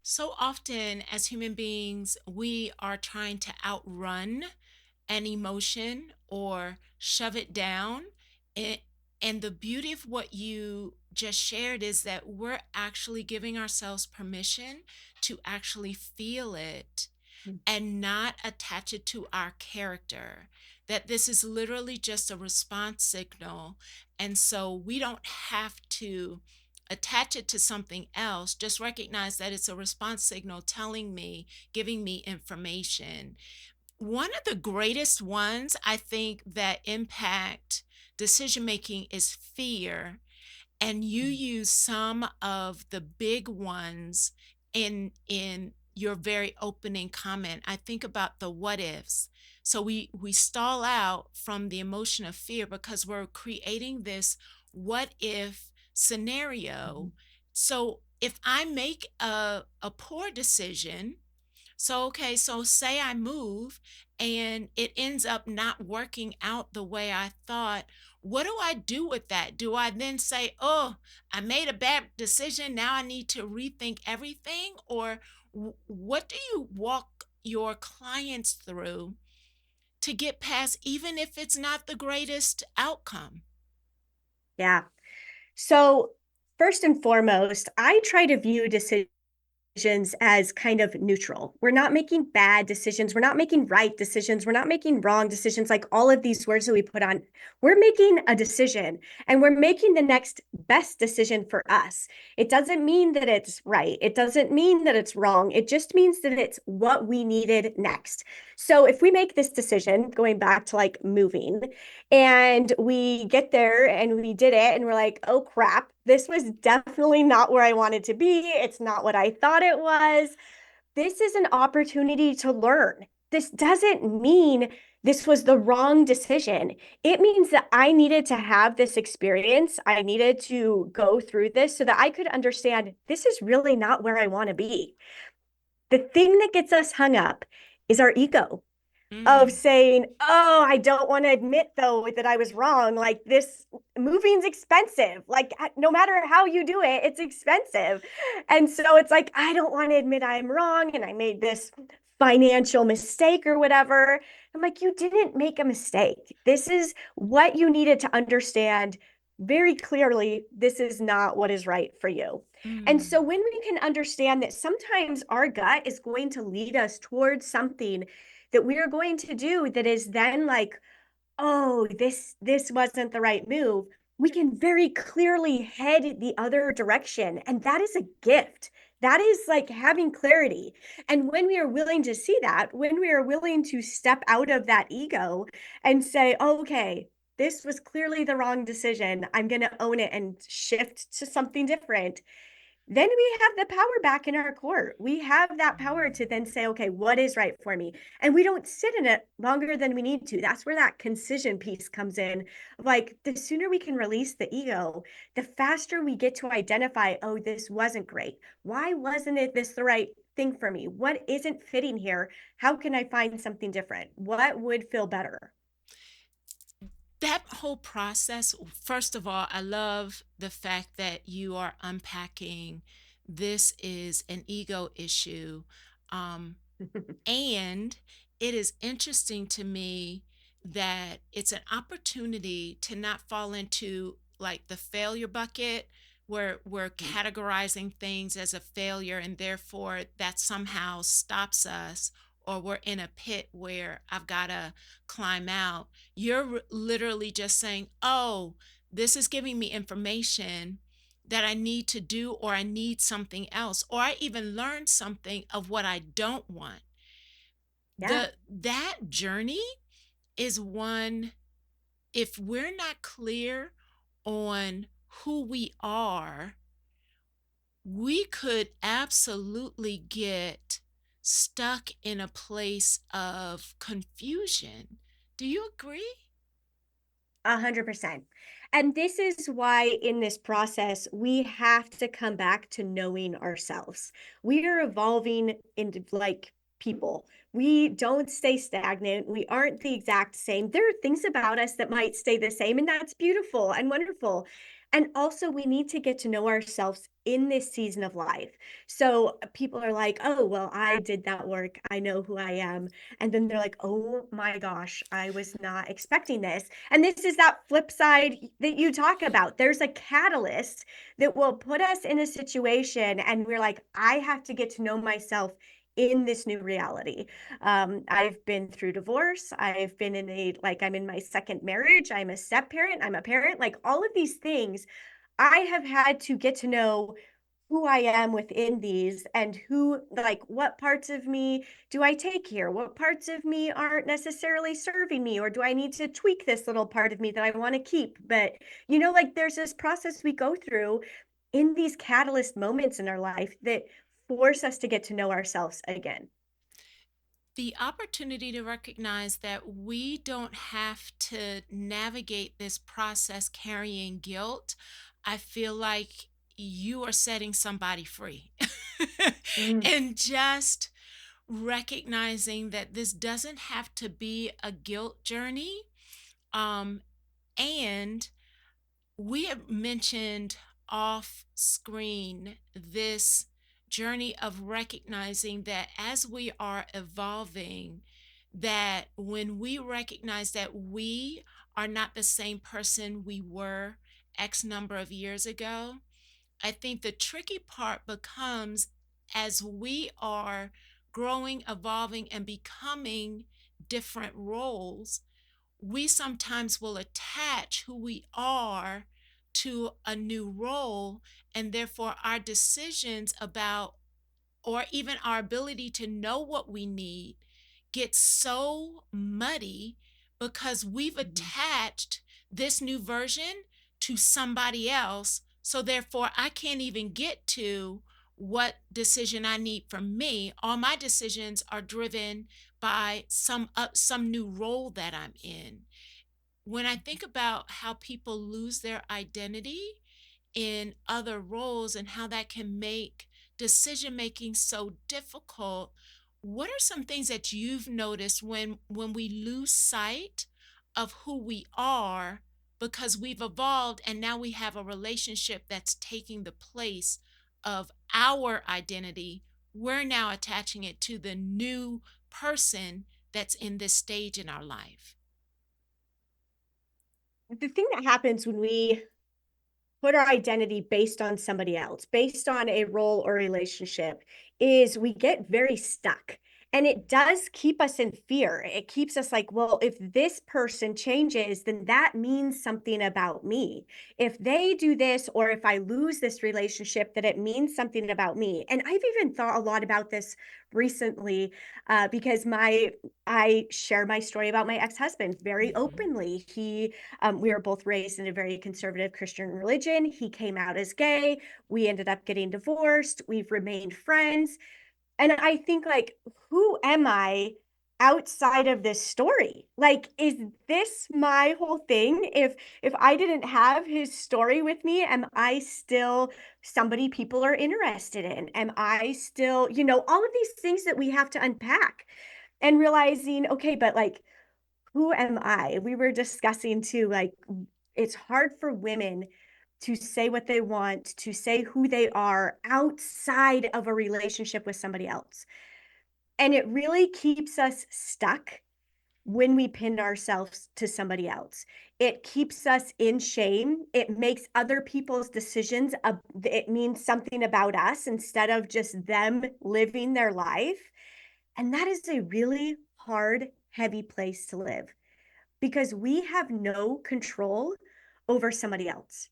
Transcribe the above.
So often, as human beings, we are trying to outrun an emotion or shove it down. And, and the beauty of what you just shared is that we're actually giving ourselves permission to actually feel it and not attach it to our character. That this is literally just a response signal. And so we don't have to attach it to something else. Just recognize that it's a response signal telling me, giving me information. One of the greatest ones I think that impact decision making is fear, and you use some of the big ones in your very opening comment. I think about the what ifs. So we stall out from the emotion of fear because we're creating this what if scenario. So if I make a poor decision, so, okay, so say I move and it ends up not working out the way I thought. What do I do with that? Do I then say, oh, I made a bad decision. Now I need to rethink everything? Or what do you walk your clients through to get past, even if it's not the greatest outcome? Yeah. So, first and foremost, I try to view decisions as kind of neutral. We're not making bad decisions. We're not making right decisions. We're not making wrong decisions, like all of these words that we put on. We're making a decision and we're making the next best decision for us. It doesn't mean that it's right. It doesn't mean that it's wrong. It just means that it's what we needed next. So if we make this decision, going back to like moving, and we get there and we did it, and we're like, oh crap, this was definitely not where I wanted to be. It's not what I thought it was. This is an opportunity to learn. This doesn't mean this was the wrong decision. It means that I needed to have this experience. I needed to go through this so that I could understand this is really not where I want to be. The thing that gets us hung up is our ego of Mm. saying, oh, I don't want to admit though that I was wrong. Like this moving's expensive. Like no matter how you do it, it's expensive. And so it's like, I don't want to admit I'm wrong and I made this financial mistake or whatever. I'm like, you didn't make a mistake. This is what you needed to understand very clearly. This is not what is right for you. And Mm. so when we can understand that sometimes our gut is going to lead us towards something that we are going to do that is then like, oh, this wasn't the right move, we can very clearly head the other direction, and that is a gift. That is like having clarity. And when we are willing to see that, when we are willing to step out of that ego and say, oh, okay, this was clearly the wrong decision, I'm going to own it and shift to something different, then we have the power back in our court. We have that power to then say, okay, what is right for me? And we don't sit in it longer than we need to. That's where that concision piece comes in. Like the sooner we can release the ego, the faster we get to identify, oh, this wasn't great. Why wasn't it this the right thing for me? What isn't fitting here? How can I find something different? What would feel better? That whole process, first of all, I love the fact that you are unpacking this is an ego issue. Um, and it is interesting to me that it's an opportunity to not fall into like the failure bucket where we're categorizing things as a failure and therefore that somehow stops us, or we're in a pit where I've got to climb out. You're literally just saying, oh, this is giving me information that I need to do, or I need something else, or I even learned something of what I don't want. Yeah. That journey is one, if we're not clear on who we are, we could absolutely get stuck in a place of confusion. Do you agree? 100%. And this is why in this process, we have to come back to knowing ourselves. We are evolving into like people. We don't stay stagnant. We aren't the exact same. There are things about us that might stay the same, and that's beautiful and wonderful. And also, we need to get to know ourselves in this season of life. So people are like, oh, well, I did that work. I know who I am. And then they're like, oh my gosh, I was not expecting this. And this is that flip side that you talk about. There's a catalyst that will put us in a situation, and we're like, I have to get to know myself in this new reality. I've been through divorce. I've been in a, like, I'm in my second marriage. I'm a step parent. I'm a parent. Like, all of these things, I have had to get to know who I am within these, and who, like, what parts of me do I take here? What parts of me aren't necessarily serving me? Or do I need to tweak this little part of me that I want to keep? But, like, there's this process we go through in these catalyst moments in our life that force us to get to know ourselves again. The opportunity to recognize that we don't have to navigate this process carrying guilt, I feel like you are setting somebody free. Mm, And just recognizing that this doesn't have to be a guilt journey. Um, and we have mentioned off screen this journey of recognizing that as we are evolving, that when we recognize that we are not the same person we were X number of years ago, I think the tricky part becomes as we are growing, evolving, and becoming different roles, we sometimes will attach who we are to a new role, and therefore our decisions about, or even our ability to know what we need, gets so muddy because we've mhm, attached this new version to somebody else. So therefore, I can't even get to what decision I need from me. All my decisions are driven by some new role that I'm in. When I think about how people lose their identity in other roles and how that can make decision making so difficult, what are some things that you've noticed when we lose sight of who we are because we've evolved and now we have a relationship that's taking the place of our identity? We're now attaching it to the new person that's in this stage in our life. the thing that happens when we put our identity based on somebody else, based on a role or relationship, is we get very stuck. And it does keep us in fear. It keeps us like, well, if this person changes, then that means something about me. If they do this, or if I lose this relationship, that it means something about me. And I've even thought a lot about this recently, because I share my story about my ex-husband very Mhm. openly. We were both raised in a very conservative Christian religion. He came out as gay. We ended up getting divorced. We've remained friends. And I think, like, who am I outside of this story? Like, is this my whole thing? If I didn't have his story with me, am I still somebody people are interested in? Am I still, all of these things that we have to unpack, and realizing, okay, but, like, who am I? We were discussing too, like, it's hard for women to say what they want, to say who they are outside of a relationship with somebody else. And it really keeps us stuck when we pin ourselves to somebody else. It keeps us in shame. It makes other people's decisions, it means something about us instead of just them living their life. And that is a really hard, heavy place to live, because we have no control over somebody else.